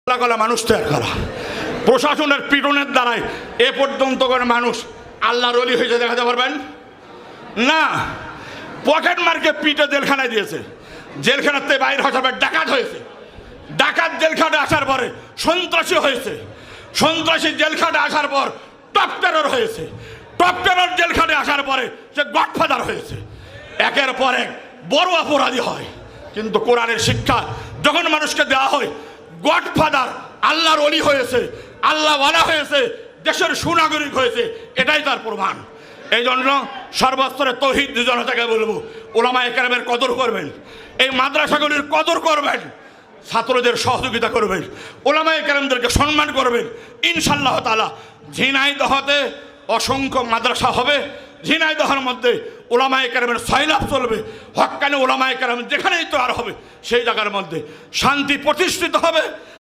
গলা মানুষ তৈরি করা প্রশাসনের পিটনের দ্বারাই এ পর্যন্ত করে মানুষ আল্লাহর ওলি হয়েছে দেখাতে পারবেন না। পকেট মার্কে পিটে জেলখানায় দিয়েছে, জেলখানাতে বাইরে হঠাৎ ডাকাত হয়েছে, ডাকাত জেলখানে আসার পরে সন্ত্রাসী হয়েছে, সন্ত্রাসী জেলখানে আসার পর টপ টেরর হয়েছে, টপ টেরর জেলখানে আসার পরে সে গডফাদার হয়েছে। একের পর এক বড় অপরাধী হয়। কিন্তু কোরআনের শিক্ষা যখন মানুষকে দেওয়া হয় গডফাদার আল্লাহর ওলি হয়েছে, আল্লাহওয়ালা হয়েছে, দেশের সুনাগরিক হয়েছে, এটাই তার প্রমাণ। এই জন্য সর্বস্তরে তৌহিদ জনতাকে বলবো, ওলামায়ে কেরামের কদর করবেন, এই মাদ্রাসাগুলির কদর করবেন, ছাত্রদের সহযোগিতা করবেন, ওলামায়ে কেরামদেরকে সম্মান করবেন। ইনশাআল্লাহ তাআলা ঝিনাইদহতে অসংখ্য মাদ্রাসা হবে, ঝিনাইদহের মধ্যে ওলামায়ে কেরামের সয়লাভ চলবে, হক্কানি ওলামায়ে কেরাম যেখানেই তো আর হবে সেই জায়গার মধ্যে শান্তি প্রতিষ্ঠিত হবে।